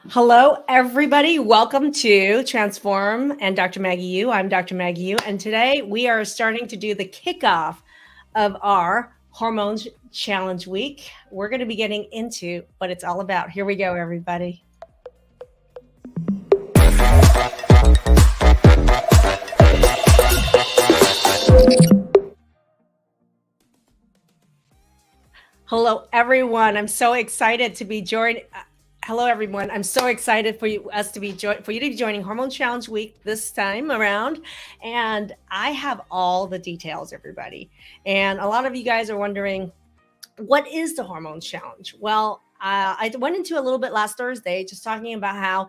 Hello, everybody. Welcome to Transform and Dr. Maggie Yu. I'm Dr. Maggie Yu, and today we are starting to do the kickoff of our Hormone Challenge Week. We're going to be getting into what it's all about. Here we go, everybody. Hello, everyone. I'm so excited to be joined. Hello, everyone. I'm so excited for you to be joining Hormone Challenge Week this time around, and I have all the details, everybody. And a lot of you guys are wondering, what is the Hormone Challenge? Well, I went into a little bit last Thursday, just talking about how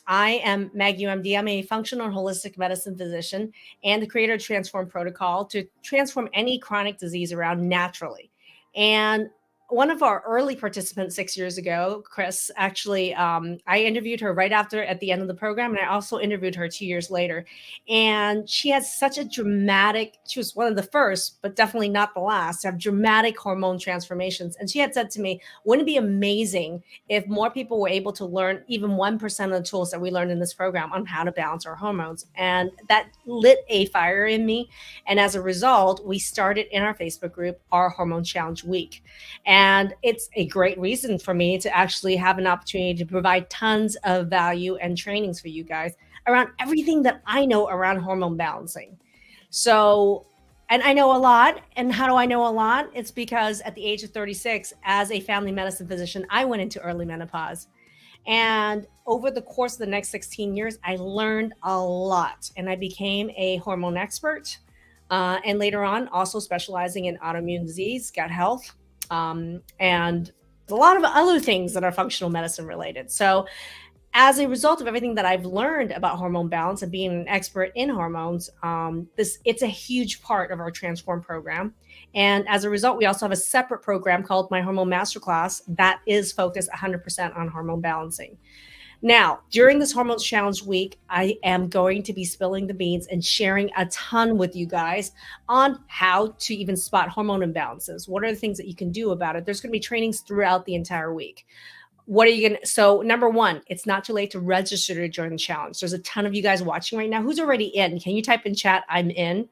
I am Maggie Yu MD. I'm a functional and holistic medicine physician and the creator of Transform Protocol to transform any chronic disease around naturally. And one of our early participants 6 years ago, Chris, actually, I interviewed her right after at the end of the program. And I also interviewed her 2 years later. And she has such a she was one of the first, but definitely not the last, to have dramatic hormone transformations. And she had said to me, wouldn't it be amazing if more people were able to learn even 1% of the tools that we learned in this program on how to balance our hormones? And that lit a fire in me. And as a result, we started in our Facebook group, our Hormone Challenge Week. And it's a great reason for me to actually have an opportunity to provide tons of value and trainings for you guys around everything that I know around hormone balancing. So, and I know a lot. And how do I know a lot? It's because at the age of 36, as a family medicine physician, I went into early menopause. And over the course of the next 16 years, I learned a lot and I became a hormone expert. And later on, also specializing in autoimmune disease, gut health, and a lot of other things that are functional medicine related. So as a result of everything that I've learned about hormone balance and being an expert in hormones, it's a huge part of our Transform program. And as a result, we also have a separate program called My Hormone Masterclass that is focused 100% on hormone balancing. Now, during this Hormones Challenge Week, I am going to be spilling the beans and sharing a ton with you guys on how to even spot hormone imbalances. What are the things that you can do about it? There's going to be trainings throughout the entire week. What are you going to, so number one, it's not too late to register to join the challenge. There's a ton of you guys watching right now. Who's already in? Can you type in chat, I'm in?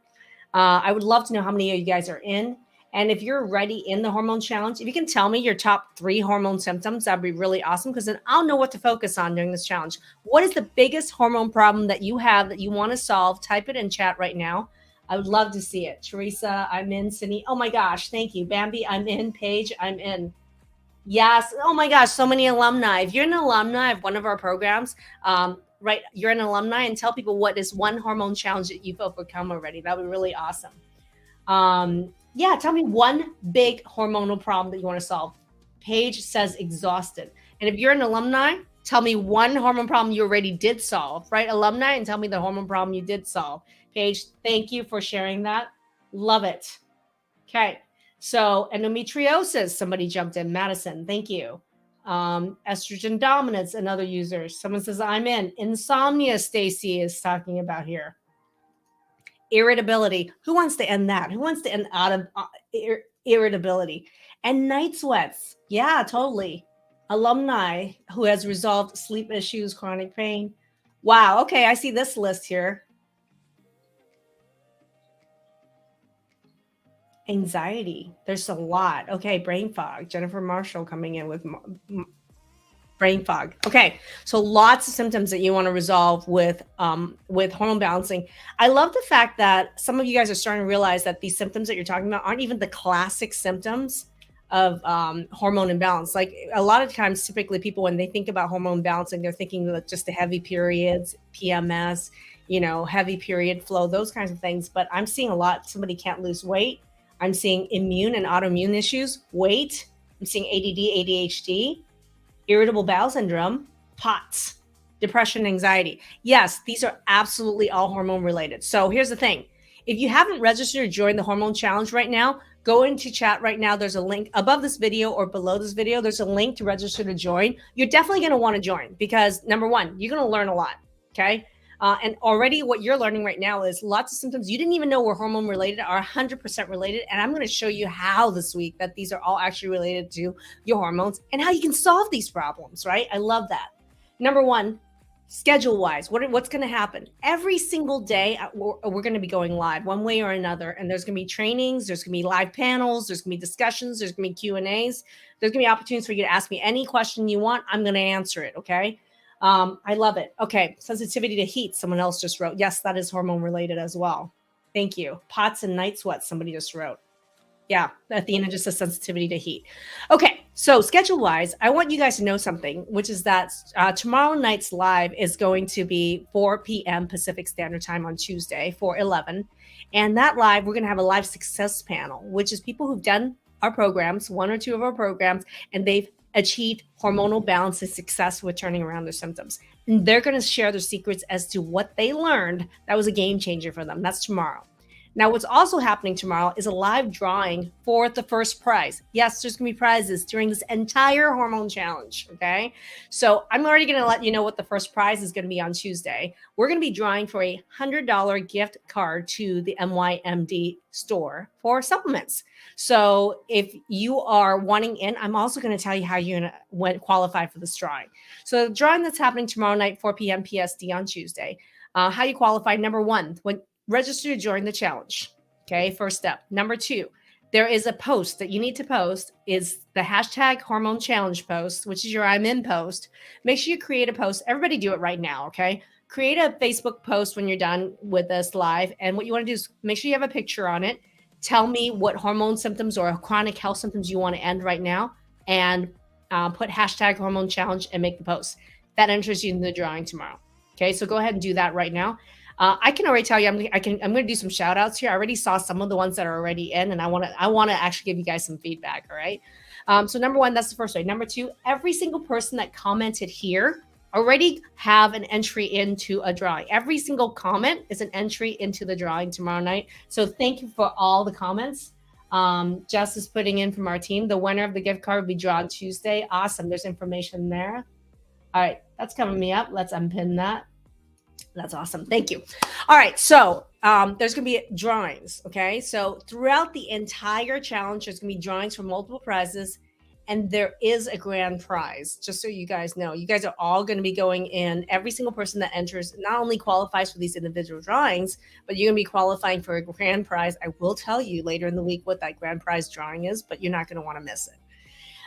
I would love to know how many of you guys are in. And if you're already in the hormone challenge, if you can tell me your top 3 hormone symptoms, that'd be really awesome, because then I'll know what to focus on during this challenge. What is the biggest hormone problem that you have that you want to solve? Type it in chat right now. I would love to see it. Teresa, I'm in. Sydney, oh my gosh, thank you. Bambi, I'm in. Paige, I'm in. Yes. Oh my gosh, so many alumni. If you're an alumni of one of our programs, right, you're an alumni, and tell people what is one hormone challenge that you've overcome already. That would be really awesome. Yeah, tell me one big hormonal problem that you want to solve. Paige says exhausted. And if you're an alumni, tell me one hormone problem you already did solve, right? Alumni, and tell me the hormone problem you did solve. Paige, thank you for sharing that. Love it. Okay. So endometriosis, somebody jumped in. Madison, thank you. Estrogen dominance, another user. Someone says, I'm in. Insomnia, Stacy is talking about here. Irritability. Who wants to end that? Who wants to end out of irritability? And night sweats. Yeah, totally. Alumni who has resolved sleep issues, chronic pain. Wow. Okay, I see this list here. Anxiety. There's a lot. Okay, brain fog. Jennifer Marshall coming in with brain fog. Okay, so lots of symptoms that you want to resolve with hormone balancing. I love the fact that some of you guys are starting to realize that these symptoms that you're talking about aren't even the classic symptoms of hormone imbalance. Like a lot of times, typically people, when they think about hormone balancing, they're thinking of just the heavy periods, PMS, heavy period flow, those kinds of things. But I'm seeing a lot. Somebody can't lose weight. I'm seeing immune and autoimmune issues, weight. I'm seeing ADD, ADHD, irritable bowel syndrome, POTS, depression, anxiety. Yes, these are absolutely all hormone related. So here's the thing. If you haven't registered to join the Hormone Challenge right now, go into chat right now. There's a link above this video or below this video. There's a link to register to join. You're definitely going to want to join because number one, you're going to learn a lot. Okay. And already what you're learning right now is lots of symptoms you didn't even know were hormone related are 100% related. And I'm going to show you how this week that these are all actually related to your hormones and how you can solve these problems, right? I love that. Number one, schedule wise, what's going to happen every single day? We're going to be going live one way or another. And there's going to be trainings. There's going to be live panels. There's going to be discussions. There's going to be Q&As. There's going to be opportunities for you to ask me any question you want. I'm going to answer it. Okay. I love it. Okay. Sensitivity to heat. Someone else just wrote. Yes, that is hormone related as well. Thank you. POTS and night sweats. Somebody just wrote. Yeah. Athena just says sensitivity to heat. Okay. So schedule wise, I want you guys to know something, which is that tomorrow night's live is going to be 4 p.m. Pacific Standard Time on Tuesday, 4/11. And that live, we're going to have a live success panel, which is people who've done our programs, one or two of our programs, and they've achieved hormonal balance and success with turning around their symptoms. And they're going to share their secrets as to what they learned that was a game changer for them. That's tomorrow. Now, what's also happening tomorrow is a live drawing for the first prize. Yes, there's going to be prizes during this entire hormone challenge, okay? So I'm already going to let you know what the first prize is going to be on Tuesday. We're going to be drawing for a $100 gift card to the MYMD store for supplements. So if you are wanting in, I'm also going to tell you how you're going to qualify for this drawing. So the drawing that's happening tomorrow night, 4 p.m. PSD on Tuesday, how you qualify, number one, when register to join the challenge. Okay, first step. Number two, there is a post that you need to post is the hashtag hormone challenge post, which is your I'm in post. Make sure you create a post. Everybody do it right now, okay? Create a Facebook post when you're done with this live. And what you want to do is make sure you have a picture on it. Tell me what hormone symptoms or chronic health symptoms you want to end right now. And put hashtag hormone challenge and make the post. That enters you in the drawing tomorrow. Okay, so go ahead and do that right now. I can already tell you, I'm going to do some shout outs here. I already saw some of the ones that are already in, and I want to actually give you guys some feedback. All right. So number one, that's the first way. Number two, every single person that commented here already have an entry into a drawing. Every single comment is an entry into the drawing tomorrow night. So thank you for all the comments. Jess is putting in from our team. The winner of the gift card will be drawn Tuesday. Awesome. There's information there. All right. That's coming me up. Let's unpin that. That's awesome. Thank you. All right. So there's going to be drawings. Okay. So throughout the entire challenge, there's going to be drawings for multiple prizes. And there is a grand prize, just so you guys know. You guys are all going to be going in. Every single person that enters not only qualifies for these individual drawings, but you're going to be qualifying for a grand prize. I will tell you later in the week what that grand prize drawing is, but you're not going to want to miss it.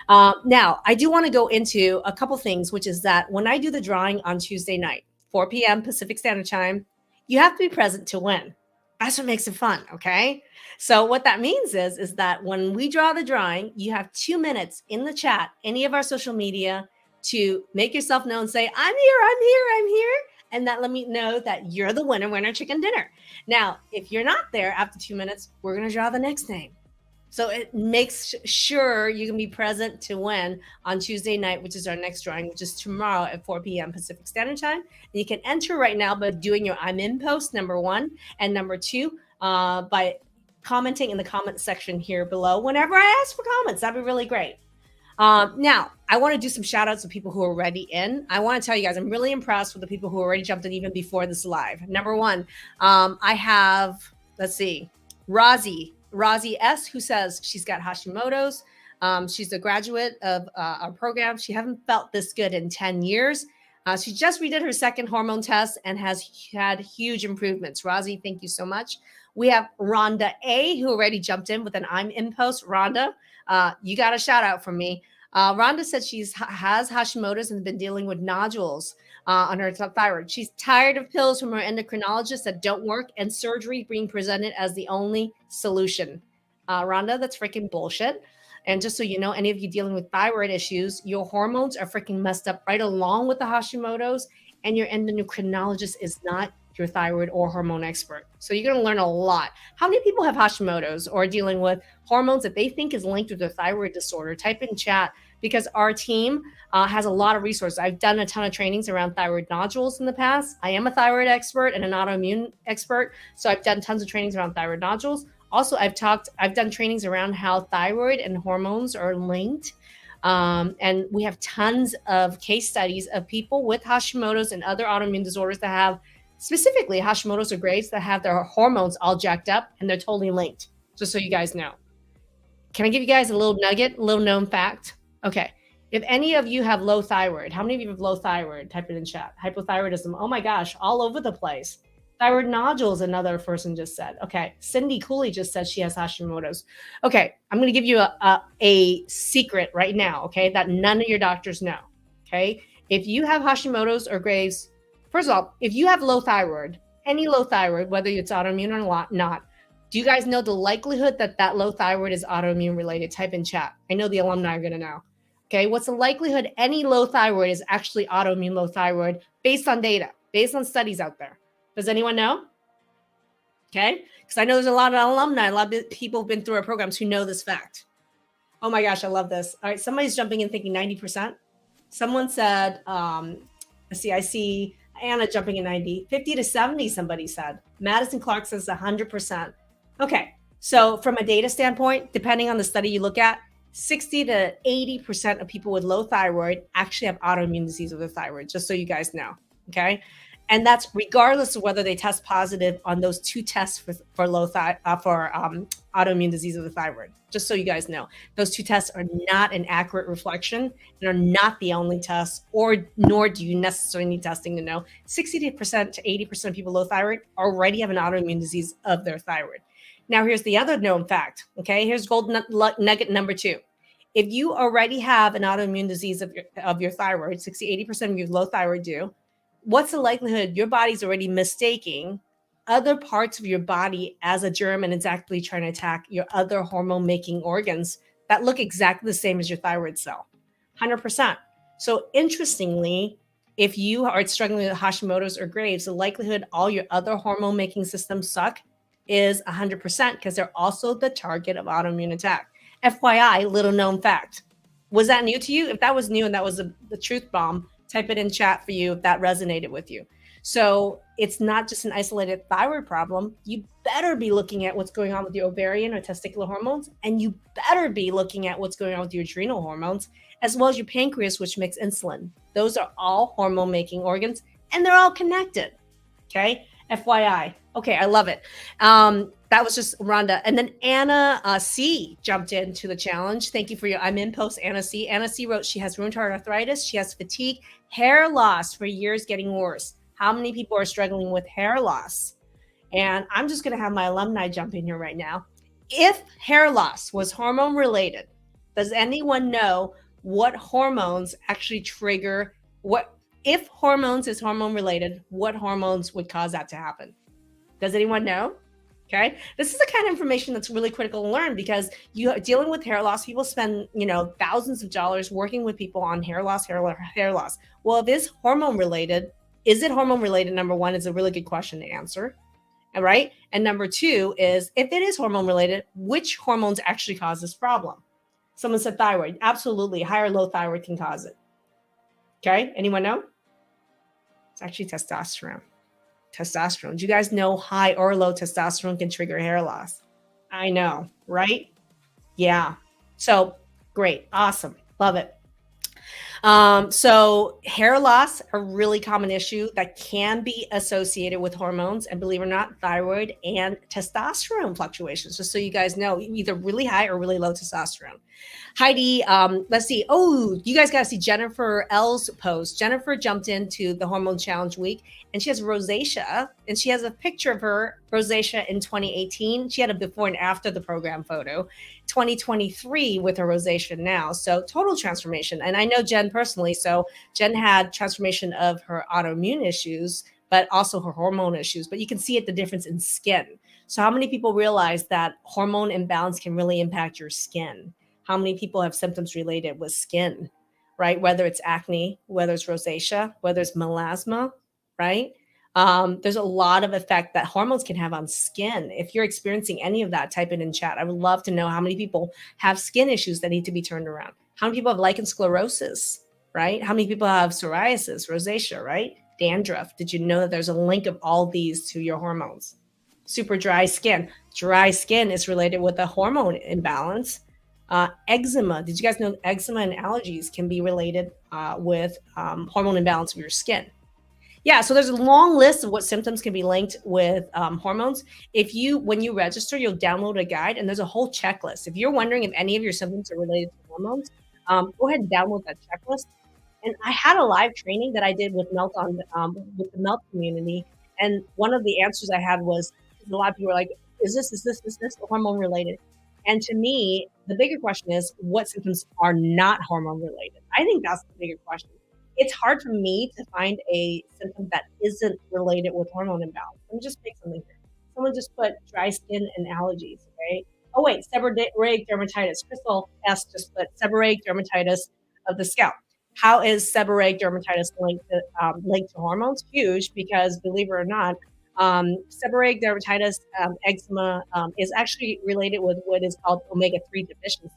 Now, I do want to go into a couple things, which is that when I do the drawing on Tuesday night, 4 p.m. Pacific Standard Time, you have to be present to win. That's what makes it fun, okay? So what that means is that when we draw the drawing, you have 2 minutes in the chat, any of our social media, to make yourself known, say, I'm here, and that let me know that you're the winner chicken dinner. Now, if you're not there after 2 minutes, we're going to draw the next name. So it makes sure you can be present to win on Tuesday night, which is our next drawing, which is tomorrow at 4 p.m. Pacific Standard Time. And you can enter right now by doing your I'm in post, number one, and number two, by commenting in the comment section here below. Whenever I ask for comments, that'd be really great. Now, I want to do some shout outs to people who are already in. I want to tell you guys, I'm really impressed with the people who already jumped in even before this live. Number one, I have, let's see, Rozzy S, who says she's got Hashimoto's. She's a graduate of our program. She hasn't felt this good in 10 years. She just redid her second hormone test and has had huge improvements. Rozzy, thank you so much. We have Rhonda A, who already jumped in with an I'm in post. Rhonda, you got a shout out from me. Rhonda said has Hashimoto's and been dealing with nodules on her thyroid. She's tired of pills from her endocrinologist that don't work and surgery being presented as the only solution. Rhonda, that's freaking bullshit. And just so you know, any of you dealing with thyroid issues, your hormones are freaking messed up right along with the Hashimoto's, and your endocrinologist is not your thyroid or hormone expert. So you're going to learn a lot. How many people have Hashimoto's or are dealing with hormones that they think is linked with their thyroid disorder? Type in chat, because our team has a lot of resources. I've done a ton of trainings around thyroid nodules in the past. I am a thyroid expert and an autoimmune expert. So I've done tons of trainings around thyroid nodules. Also, I've done trainings around how thyroid and hormones are linked. And we have tons of case studies of people with Hashimoto's and other autoimmune disorders that have specifically Hashimoto's or Graves, that have their hormones all jacked up, and they're totally linked, just so you guys know. Can I give you guys a little nugget, a little known fact? Okay. If any of you have low thyroid, how many of you have low thyroid? Type it in chat. Hypothyroidism. Oh my gosh, all over the place. Thyroid nodules, another person just said. Okay. Cindy Cooley just said she has Hashimoto's. Okay. I'm going to give you a secret right now, okay, that none of your doctors know. Okay. If you have Hashimoto's or Graves', first of all, if you have low thyroid, any low thyroid, whether it's autoimmune or not, do you guys know the likelihood that that low thyroid is autoimmune related? Type in chat. I know the alumni are going to know. Okay, what's the likelihood any low thyroid is actually autoimmune low thyroid based on data, based on studies out there? Does anyone know? Okay, because I know there's a lot of alumni, a lot of people who've been through our programs who know this fact. Oh my gosh, I love this. All right, somebody's jumping in thinking 90%. Someone said, I see Anna jumping in 90, 50 to 70, somebody said. Madison Clark says 100%. Okay, so from a data standpoint, depending on the study you look at, 60 to 80% of people with low thyroid actually have autoimmune disease of the thyroid, just so you guys know, okay? And that's regardless of whether they test positive on those two tests for autoimmune disease of the thyroid, just so you guys know. Those two tests are not an accurate reflection and are not the only tests, nor do you necessarily need testing to know. 60% to 80% of people with low thyroid already have an autoimmune disease of their thyroid. Now, here's the other known fact, okay? Here's gold nugget number 2. If you already have an autoimmune disease of your thyroid, 60, 80% of your low thyroid do, what's the likelihood your body's already mistaking other parts of your body as a germ and it's actually trying to attack your other hormone-making organs that look exactly the same as your thyroid cell? 100%. So interestingly, if you are struggling with Hashimoto's or Graves', the likelihood all your other hormone-making systems suck is 100% because they're also the target of autoimmune attack. FYI, little known fact. Was that new to you? If that was new and that was the truth bomb, type it in chat for you if that resonated with you. So it's not just an isolated thyroid problem. You better be looking at what's going on with your ovarian or testicular hormones, and you better be looking at what's going on with your adrenal hormones, as well as your pancreas, which makes insulin. Those are all hormone-making organs, and they're all connected, okay? FYI. Okay, I love it. That was just Rhonda. And then Anna C jumped into the challenge. Thank you for your I'm in post, Anna C. Anna C wrote she has rheumatoid arthritis. She has fatigue, hair loss for years getting worse. How many people are struggling with hair loss? And I'm just going to have my alumni jump in here right now. If hair loss was hormone related, does anyone know what hormones actually trigger what? If hormones is hormone related, what hormones would cause that to happen? Does anyone know? Okay. This is the kind of information that's really critical to learn because you're dealing with hair loss. People spend, thousands of dollars working with people on hair loss. Well, if it's hormone related, is it hormone related? Number one is a really good question to answer. All right. And number 2 is if it is hormone related, which hormones actually cause this problem? Someone said thyroid. Absolutely. High or low thyroid can cause it. Okay. Anyone know? It's actually testosterone. Do you guys know high or low testosterone can trigger hair loss? I know, right? Yeah. So great. Awesome. Love it. So hair loss, a really common issue that can be associated with hormones, and believe it or not, thyroid and testosterone fluctuations, just so you guys know, either really high or really low testosterone. Heidi, let's see. Oh, you guys got to see Jennifer L's post. Jennifer jumped into the Hormone Challenge week and she has rosacea, and she has a picture of her rosacea in 2018. She had a before and after the program photo. 2023 with her rosacea now. So total transformation. And I know Jen personally. So Jen had transformation of her autoimmune issues, but also her hormone issues. But you can see the difference in skin. So how many people realize that hormone imbalance can really impact your skin? How many people have symptoms related with skin, right? Whether it's acne, whether it's rosacea, whether it's melasma, right? There's a lot of effect that hormones can have on skin. If you're experiencing any of that, type it in chat. I would love to know how many people have skin issues that need to be turned around. How many people have lichen sclerosis, right? How many people have psoriasis, rosacea, right? Dandruff. Did you know that there's a link of all these to your hormones? Super dry skin. Dry skin is related with a hormone imbalance. Eczema. Did you guys know eczema and allergies can be related with hormone imbalance of your skin? Yeah, so there's a long list of what symptoms can be linked with hormones. When you register, you'll download a guide, and there's a whole checklist. If you're wondering if any of your symptoms are related to hormones, go ahead and download that checklist. And I had a live training that I did with with the Melt community, and one of the answers I had was a lot of people were like, "Is this hormone related?" And to me, the bigger question is, what symptoms are not hormone related? I think that's the bigger question. It's hard for me to find a symptom that isn't related with hormone imbalance. Let me just pick something here. Someone just put dry skin and allergies, right? Oh wait, seborrheic dermatitis. Crystal S just put seborrheic dermatitis of the scalp. How is seborrheic dermatitis linked to hormones? Huge, because believe it or not, seborrheic dermatitis, eczema, is actually related with what is called omega-3 deficiency.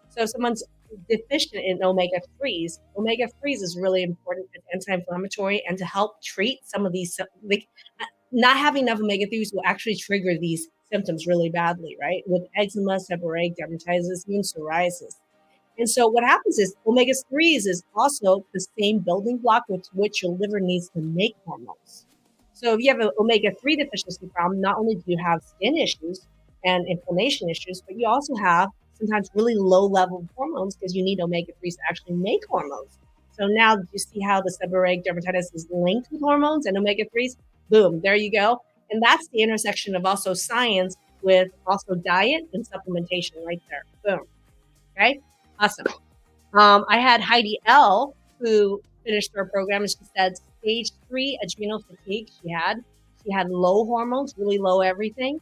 So if someone's deficient in omega-3s, omega-3s is really important as anti-inflammatory and to help treat some of these, like not having enough omega-3s will actually trigger these symptoms really badly, right? With eczema, seborrheic dermatitis, even psoriasis. And so what happens is omega-3s is also the same building block with which your liver needs to make hormones. So if you have an omega-3 deficiency problem, not only do you have skin issues and inflammation issues, but you also have sometimes really low level hormones because you need omega-3s to actually make hormones. So now you see how the seborrheic dermatitis is linked with hormones and omega-3s? Boom, there you go. And that's the intersection of also science with also diet and supplementation right there. Boom. Okay, awesome. I had Heidi L, who finished her program, and she said stage 3 adrenal fatigue She had low hormones, really low everything.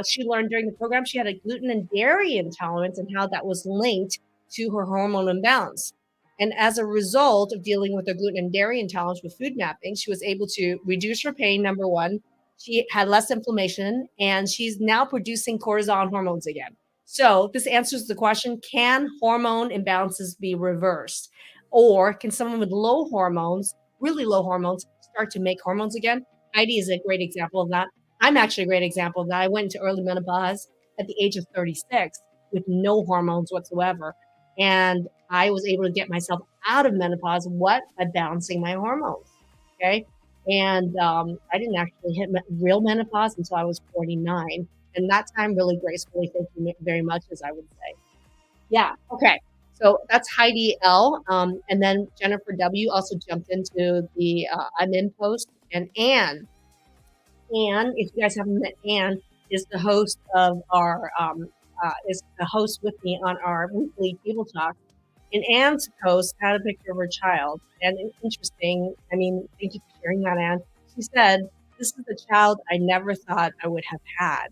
She learned during the program she had a gluten and dairy intolerance and how that was linked to her hormone imbalance. And as a result of dealing with her gluten and dairy intolerance with food mapping, she was able to reduce her pain, number one. She had less inflammation, and she's now producing cortisol hormones again. So this answers the question, can hormone imbalances be reversed? Or can someone with low hormones, really low hormones, start to make hormones again? Heidi is a great example of that. I'm actually a great example of that. I went into early menopause at the age of 36 with no hormones whatsoever. And I was able to get myself out of menopause, by balancing my hormones. Okay. And I didn't actually hit real menopause until I was 49. And that time really gracefully, thank you very much, as I would say. Yeah. Okay. So that's Heidi L. And then Jennifer W. also jumped into the I'm in post. And Anne, if you guys haven't met Anne, is the host of our is the host with me on our weekly table talk. And Anne's post had a picture of her child, and it's interesting. I mean, thank you for sharing that, Anne. She said, "This is the child I never thought I would have had."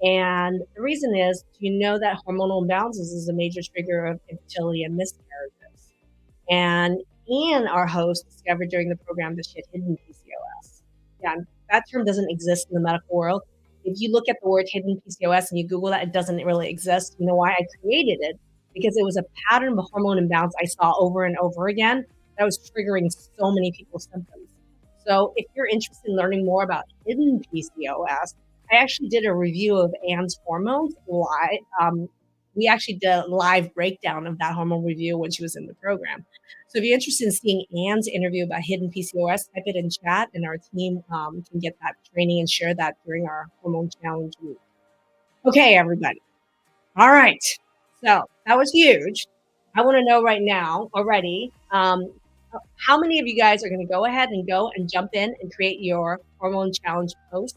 And the reason is, do you know that hormonal imbalances is a major trigger of infertility and miscarriages? And Anne, our host, discovered during the program that she had hidden PCOS. Yeah, that term doesn't exist in the medical world. If you look at the word hidden PCOS and you Google that, it doesn't really exist. You know why I created it? Because it was a pattern of hormone imbalance I saw over and over again that was triggering so many people's symptoms. So if you're interested in learning more about hidden PCOS, I actually did a review of Anne's hormones live. We actually did a live breakdown of that hormone review when she was in the program. So if you're interested in seeing Anne's interview about hidden PCOS, type it in chat, and our team can get that training and share that during our hormone challenge week. Okay, everybody. All right. So that was huge. I want to know right now already, how many of you guys are going to go ahead and jump in and create your hormone challenge post?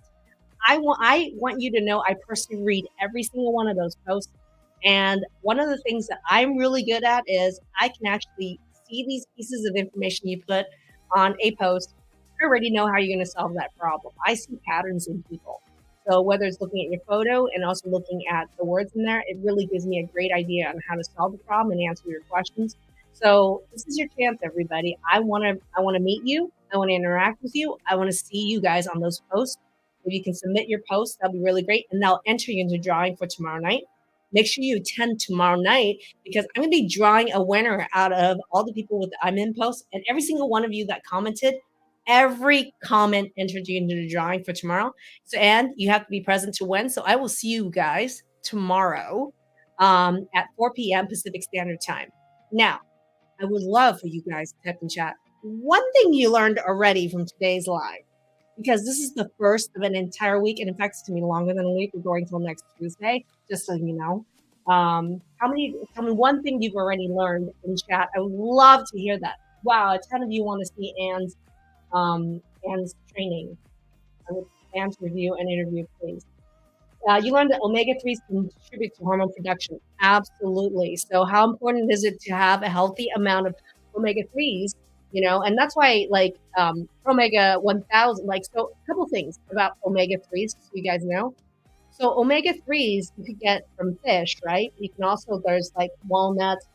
I want you to know I personally read every single one of those posts. And one of the things that I'm really good at is I can actually see these pieces of information you put on a post. I already know how you're going to solve that problem. I see patterns in people. So whether it's looking at your photo and also looking at the words in there, it really gives me a great idea on how to solve the problem and answer your questions. So this is your chance, everybody. I want to meet you. I want to interact with you. I want to see you guys on those posts. If you can submit your post, that'll be really great. And they'll enter you into drawing for tomorrow night. Make sure you attend tomorrow night because I'm going to be drawing a winner out of all the people with the I'm in post. And every single one of you that commented, every comment entered you into the drawing for tomorrow. So, and you have to be present to win. So I will see you guys tomorrow at 4 p.m. Pacific Standard Time. Now, I would love for you guys to type in chat, one thing you learned already from today's live, because this is the first of an entire week, and in fact, it's going to be longer than a week. We're going till next Tuesday, just so you know. Tell me one thing you've already learned in chat. I would love to hear that. Wow, a ton of you want to see Anne's training. Anne's review and interview, please. You learned that omega-3s contribute to hormone production. Absolutely. So how important is it to have a healthy amount of omega-3s? And that's why omega 1000, so a couple things about omega-3s, so you guys know. So omega-3s you could get from fish, right? You can also, there's like walnuts,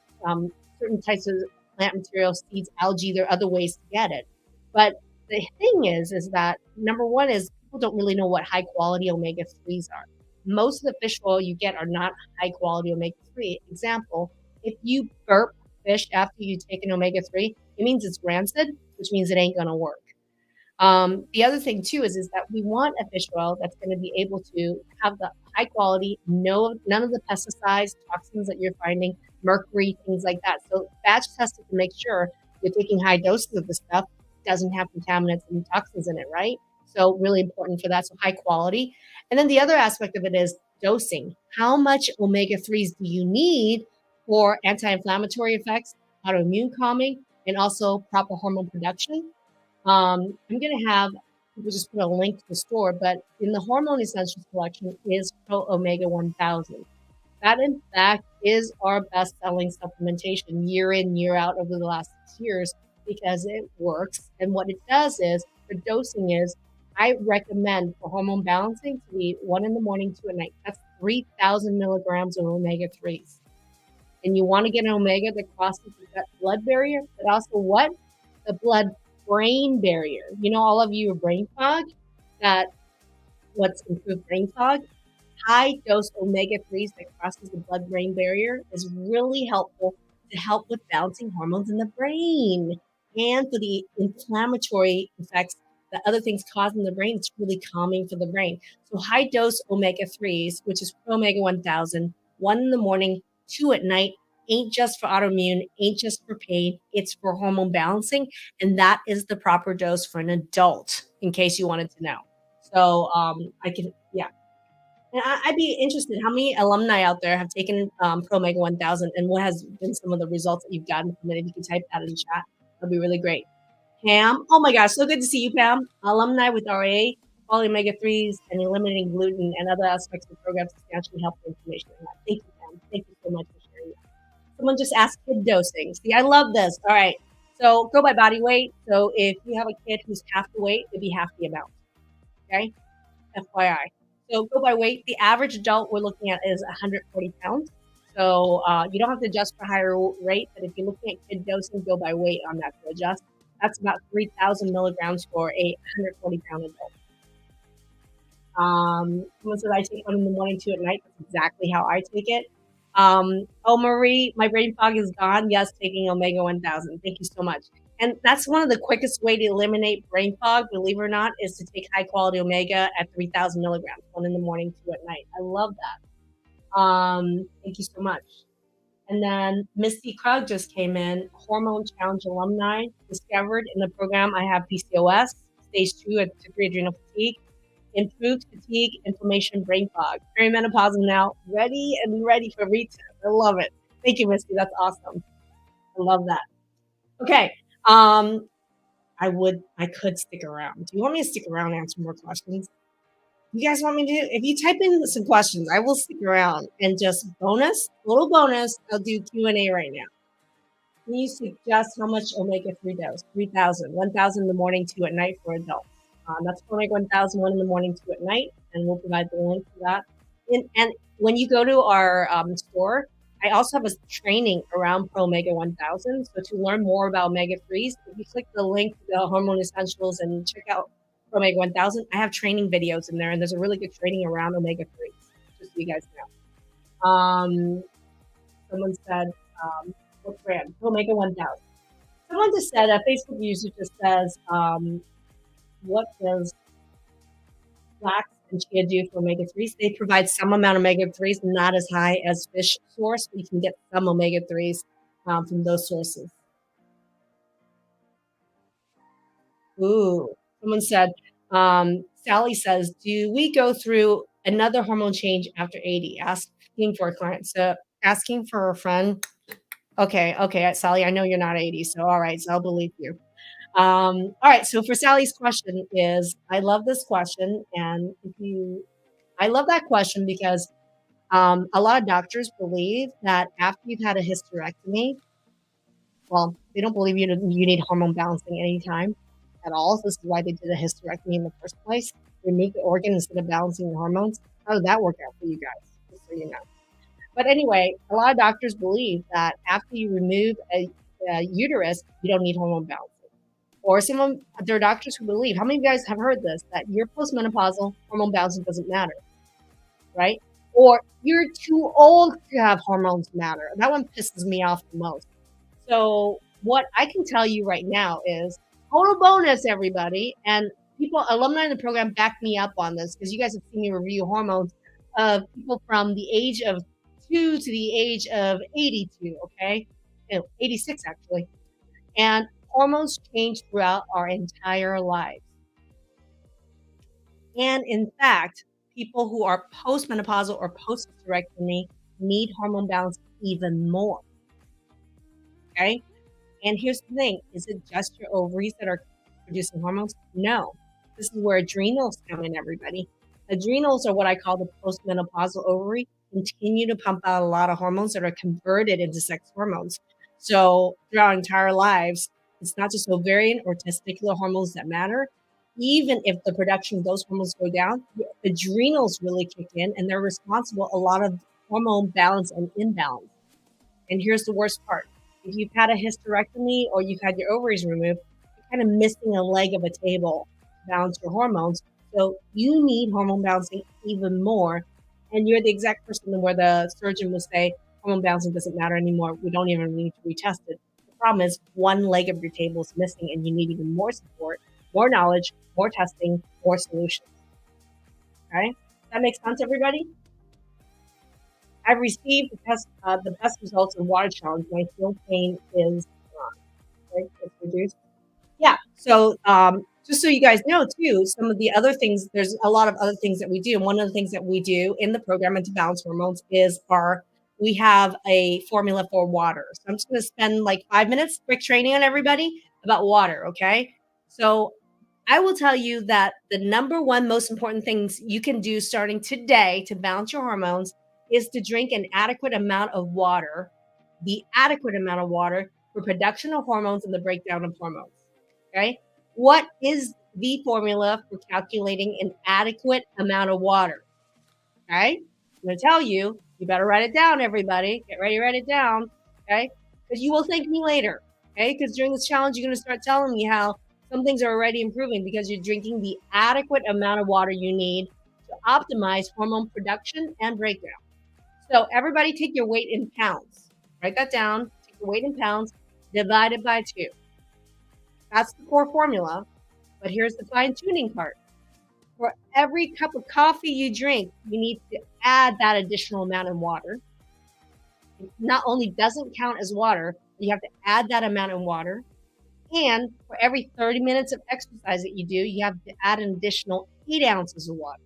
certain types of plant materials, seeds, algae, there are other ways to get it. But the thing is that number one is people don't really know what high quality omega-3s are. Most of the fish oil you get are not high quality omega-3. Example, if you burp fish after you take an omega-3, it means it's rancid, which means it ain't going to work. The other thing too is that we want a fish oil that's going to be able to have the high quality, none of the pesticides, toxins that you're finding, mercury, things like that. So batch tested to make sure you're taking high doses of the stuff, doesn't have contaminants and toxins in it, right? So really important for that. So high quality. And then the other aspect of it is dosing. How much omega-3s do you need for anti-inflammatory effects, autoimmune calming, and also proper hormone production? I'm going to have people just put a link to the store, but in the Hormone Essentials collection is Pro Omega 1000. That, in fact, is our best-selling supplementation year in, year out over the last 6 years because it works. And what it does is, the dosing is, I recommend for hormone balancing to be 1 in the morning, 2 at night. That's 3,000 milligrams of omega-3s. And you want to get an omega that crosses the gut-blood barrier, but also what? The blood-brain barrier. All of you are brain fog. What's improved brain fog? High dose omega-3s that crosses the blood-brain barrier is really helpful to help with balancing hormones in the brain and for the inflammatory effects that other things cause in the brain. It's really calming for the brain. So high dose omega-3s, which is Pro Omega 1000, 1 in the morning, 2 at night, ain't just for autoimmune, ain't just for pain, it's for hormone balancing. And that is the proper dose for an adult, in case you wanted to know. So And I'd be interested, how many alumni out there have taken Pro Omega 1000 and what has been some of the results that you've gotten from it? If you can type that in the chat, that'd be really great. Pam, oh my gosh, so good to see you, Pam. Alumni with RA, quality omega-3s, and eliminating gluten and other aspects of the program substantially help the information. Thank you, Pam. Thank you so much for sharing that. Someone just asked kid dosing. See, I love this. All right, so go by body weight. So if you have a kid who's half the weight, it'd be half the amount. Okay, FYI. So go by weight. The average adult we're looking at is 140 pounds. So you don't have to adjust for higher rate, but if you're looking at kid dosing, go by weight on that to adjust. That's about 3,000 milligrams for a 140-pound adult. Someone said I take 1 in the morning, 2 at night. That's exactly how I take it. Marie, my brain fog is gone. Yes, taking Omega 1000. Thank you so much. And that's one of the quickest way to eliminate brain fog, believe it or not, is to take high quality omega at 3,000 milligrams, 1 in the morning, 2 at night. I love that. Thank you so much. And then Misty Krug just came in, Hormone Challenge alumni, discovered in the program I have PCOS, stage 2 at 3 adrenal fatigue, improved fatigue, inflammation, brain fog. Perimenopausal now, ready for retest. I love it. Thank you, Misty. That's awesome. I love that. Okay. I could stick around. Do you want me to stick around and answer more questions? You guys want me to? If you type in some questions, I will stick around and just little bonus, I'll do Q&A right now. Can you suggest how much omega-3 dose? 3,000, 1,000 in the morning, 2 at night for adults. That's omega 1,000, 1 in the morning, 2 at night, and we'll provide the link for that. And when you go to our store, I also have a training around Pro Omega 1000. So to learn more about omega-3s, if you click the link to the Hormone Essentials and check out Pro Omega 1000, I have training videos in there, and there's a really good training around omega-3s, just so you guys know. Someone said, what brand? Pro Omega 1000. Someone just said, a Facebook user just says, what does flax and chia do for omega-3s? They provide some amount of omega-3s, not as high as fish source, but you can get some omega-3s from those sources. Ooh, someone said, Sally says, do we go through another hormone change after 80? Asking for a client. So asking for a friend. Okay, okay, Sally, I know you're not 80, so all right, so I'll believe you. All right, so for Sally's question is, I love this question, and if you, I love that question because a lot of doctors believe that after you've had a hysterectomy, well, they don't believe you need hormone balancing anytime at all. So this is why they did a hysterectomy in the first place. Remove the organ instead of balancing the hormones. How did that work out for you guys? Just so you know. But anyway, a lot of doctors believe that after you remove a uterus, you don't need hormone balancing. Or there are doctors who believe, how many of you guys have heard this, that you're postmenopausal, hormone balancing doesn't matter, right? Or you're too old to have hormones matter. That one pisses me off the most. So what I can tell you right now is total bonus, everybody. And people, alumni in the program back me up on this because you guys have seen me review hormones of people from the age of 2 to the age of 82, okay? 86 actually. And hormones change throughout our entire lives. And in fact, people who are postmenopausal or post-hysterectomy need hormone balance even more, okay? And here's the thing, is it just your ovaries that are producing hormones? No. This is where adrenals come in, everybody. Adrenals are what I call the postmenopausal ovary, continue to pump out a lot of hormones that are converted into sex hormones. So throughout our entire lives, it's not just ovarian or testicular hormones that matter. Even if the production of those hormones go down, the adrenals really kick in and they're responsible a lot of hormone balance and imbalance. And here's the worst part. If you've had a hysterectomy or you've had your ovaries removed, you're kind of missing a leg of a table to balance your hormones. So you need hormone balancing even more. And you're the exact person where the surgeon will say, hormone balancing doesn't matter anymore. We don't even need to retest it. The problem is one leg of your table is missing and you need even more support, more knowledge, more testing, more solutions. Okay? That makes sense, everybody? I've received the best results in water challenge. My field pain is right? It's reduced. Yeah. So just so you guys know too, some of the other things, there's a lot of other things that we do. And one of the things that we do in the program and to balance hormones is we have a formula for water. So I'm just going to spend like 5 minutes quick training on everybody about water. Okay. So I will tell you that the number one most important things you can do starting today to balance your hormones is to drink an adequate amount of water, the adequate amount of water for production of hormones and the breakdown of hormones. Okay. What is the formula for calculating an adequate amount of water? Okay. I'm going to tell you, you better write it down, everybody. Get ready to write it down. Okay. Because you will thank me later. Okay. Because during this challenge, you're going to start telling me how some things are already improving because you're drinking the adequate amount of water you need to optimize hormone production and breakdown. So everybody take your weight in pounds. Write that down. Take your weight in pounds, divided by 2. That's the core formula. But here's the fine-tuning part. For every cup of coffee you drink, you need to add that additional amount of water. It not only doesn't count as water, you have to add that amount of water. And for every 30 minutes of exercise that you do, you have to add an additional 8 ounces of water.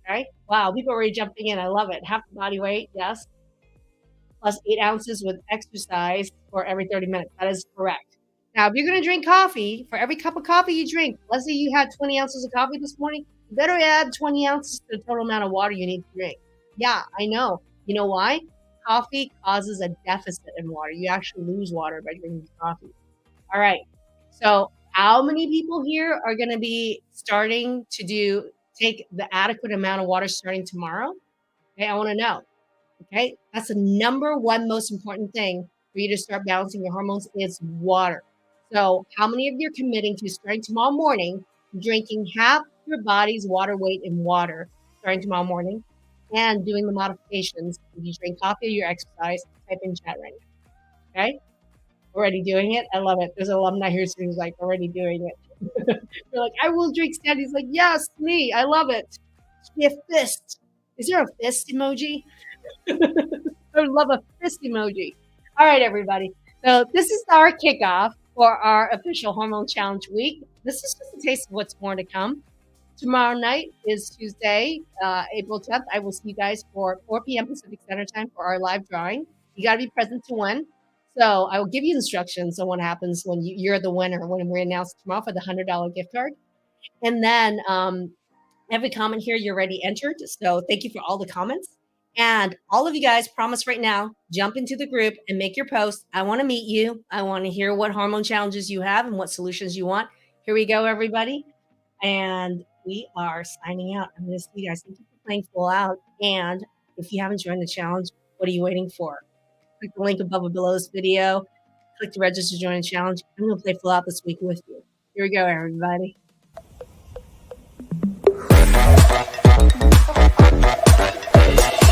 Okay? Wow, people are already jumping in. I love it. Half the body weight, yes. Plus 8 ounces with exercise for every 30 minutes. That is correct. Now, if you're going to drink coffee, for every cup of coffee you drink, let's say you had 20 ounces of coffee this morning, you better add 20 ounces to the total amount of water you need to drink. Yeah, I know. You know why? Coffee causes a deficit in water. You actually lose water by drinking coffee. All right. So how many people here are going to be starting to take the adequate amount of water starting tomorrow? Okay, I want to know. Okay, that's the number one most important thing for you to start balancing your hormones is water. So how many of you are committing to starting tomorrow morning, drinking half your body's water weight in water starting tomorrow morning and doing the modifications? If you drink coffee or you exercise, type in chat right now. Okay? Already doing it? I love it. There's an alumni here who's like already doing it. They're like, I will drink steady. He's like, yes, me. I love it. A fist. Is there a fist emoji? I would love a fist emoji. All right, everybody. So this is our kickoff. for our official Hormone Challenge week. This is just a taste of what's more to come. Tomorrow night is Tuesday, April 10th. I will see you guys for 4 p.m. Pacific Standard Time for our live drawing. You got to be present to win. So I will give you instructions on what happens when you're the winner when we announce tomorrow for the $100 gift card. And then every comment here, you're already entered. So thank you for all the comments. And all of you guys, promise right now, jump into the group and make your post. I want to meet you. I want to hear what hormone challenges you have and what solutions you want. Here we go, everybody. And we are signing out. I'm going to see you guys. Thank you for playing full out. And if you haven't joined the challenge, what are you waiting for? Click the link above or below this video. Click to register to join the challenge. I'm going to play full out this week with you. Here we go, everybody.